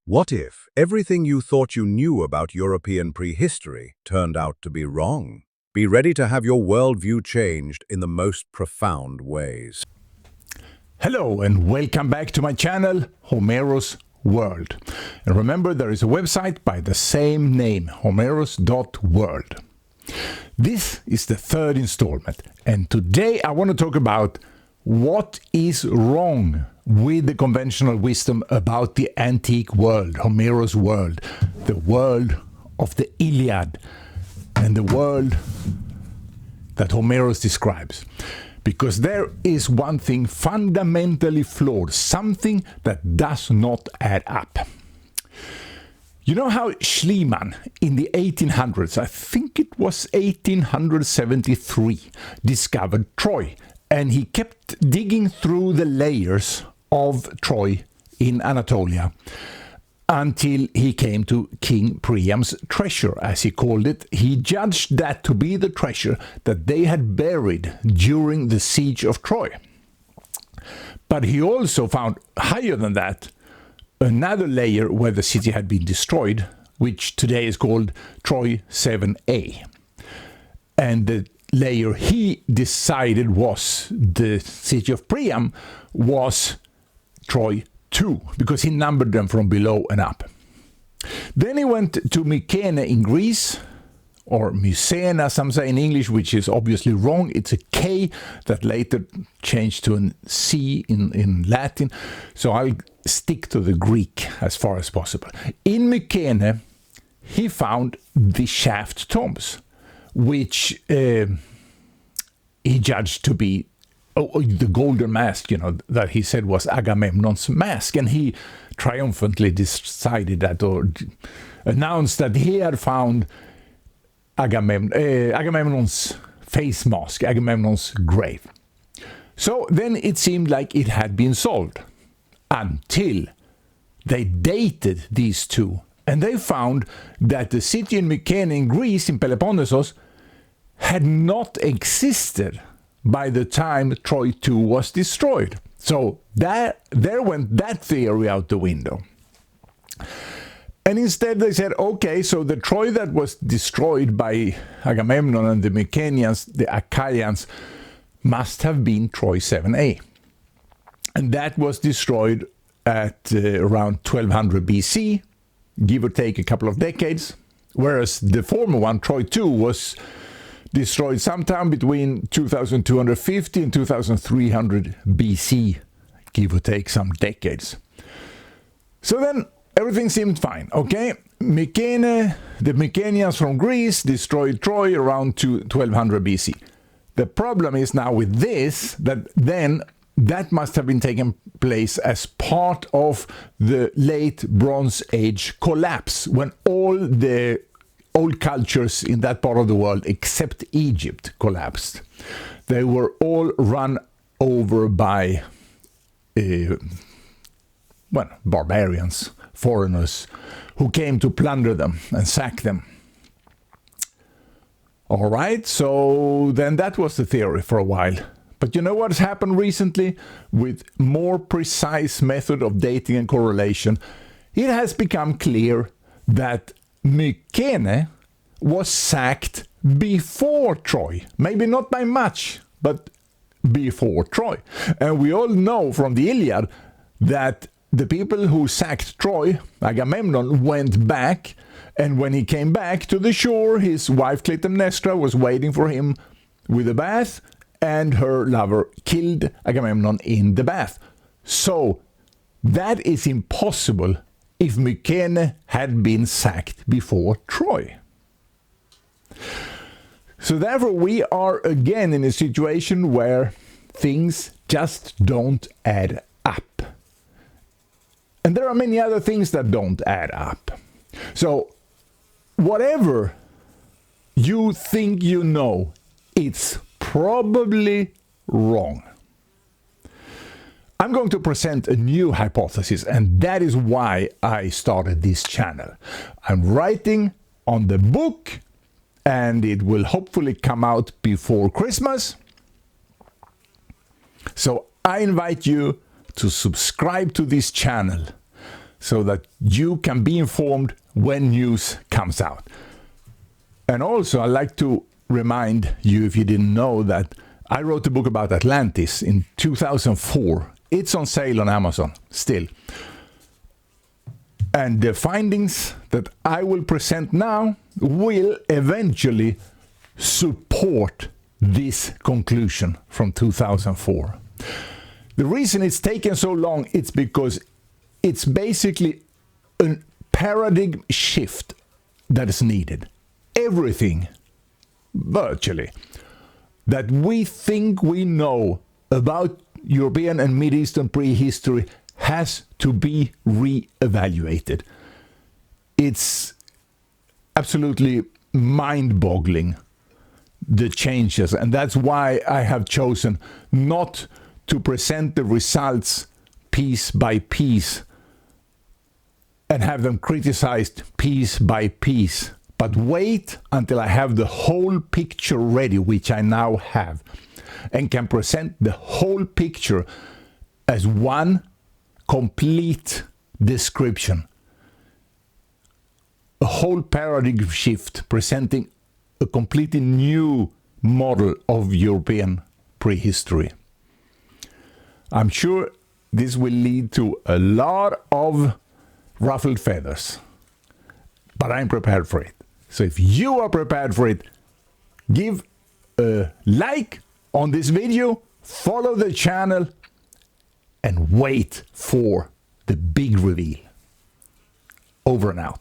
What if everything you thought you knew about European prehistory turned out to be wrong? Be ready to have your worldview changed in the most profound ways. Hello and welcome back to my channel, Homeros World. And remember, there is a website by the same name, homeros.world. This is the third installment, and today I want to talk about what is wrong with the conventional wisdom about the antique world, Homeros' world, the world of the Iliad, and the world that Homeros describes. Because there is one thing fundamentally flawed, something that does not add up. You know how Schliemann in the 1800s, I think it was 1873, discovered Troy, and he kept digging through the layers of Troy in Anatolia until he came to King Priam's treasure, as he called it. He judged that to be the treasure that they had buried during the siege of Troy. But he also found, higher than that, another layer where the city had been destroyed, which today is called Troy 7a. And the layer he decided was the city of Priam was Troy 2, because he numbered them from below and up. Then he went to Mycenae in Greece, or Mycenae, some say in English, which is obviously wrong. It's a K that later changed to a C in Latin, so I'll stick to the Greek as far as possible. In Mycenae, he found the shaft tombs, which he judged to be the golden mask, that he said was Agamemnon's mask, and he triumphantly decided that, or announced that he had found Agamemnon's face mask, Agamemnon's grave. So then it seemed like it had been solved, until they dated these two, and they found that the city in Mycenae in Greece, in Peloponnesos, had not existed by the time Troy 2 was destroyed. So there went that theory out the window. And instead they said, okay, so the Troy that was destroyed by Agamemnon and the Mycenaeans, the Achaeans, must have been Troy 7a. And that was destroyed at around 1200 BC, give or take a couple of decades, whereas the former one, Troy 2, was destroyed sometime between 2250 and 2300 BC, give or take some decades. So then everything seemed fine, okay? Mycenae, the Mycenaeans from Greece destroyed Troy around 1200 BC. The problem is now with this, that must have been taking place as part of the late Bronze Age collapse, when all the old cultures in that part of the world, except Egypt, collapsed. They were all run over by barbarians, foreigners, who came to plunder them and sack them. All right, so then that was the theory for a while. But you know what's happened recently? With more precise method of dating and correlation, it has become clear that Mycenae was sacked before Troy. Maybe not by much, but before Troy. And we all know from the Iliad that the people who sacked Troy, Agamemnon, went back, and when he came back to the shore, his wife Clytemnestra was waiting for him with a bath, and her lover killed Agamemnon in the bath. So that is impossible if Mycenae had been sacked before Troy. So therefore we are again in a situation where things just don't add up. And there are many other things that don't add up. So whatever you think you know, it's probably wrong. I'm going to present a new hypothesis, and that is why I started this channel. I'm writing on the book, and it will hopefully come out before Christmas. So I invite you to subscribe to this channel so that you can be informed when news comes out. And also, I'd like to remind you, if you didn't know, that I wrote a book about Atlantis in 2004. It's on sale on Amazon still. And the findings that I will present now will eventually support this conclusion from 2004. The reason it's taken so long is because it's basically a paradigm shift that is needed. Everything, virtually, that we think we know about European and Middle Eastern prehistory has to be re-evaluated. It's absolutely mind-boggling, the changes, and that's why I have chosen not to present the results piece by piece and have them criticized piece by piece, but wait until I have the whole picture ready, which I now have, and can present the whole picture as one complete description. A whole paradigm shift, presenting a completely new model of European prehistory. I'm sure this will lead to a lot of ruffled feathers, but I'm prepared for it. So if you are prepared for it, give a like on this video, follow the channel, and wait for the big reveal. Over and out.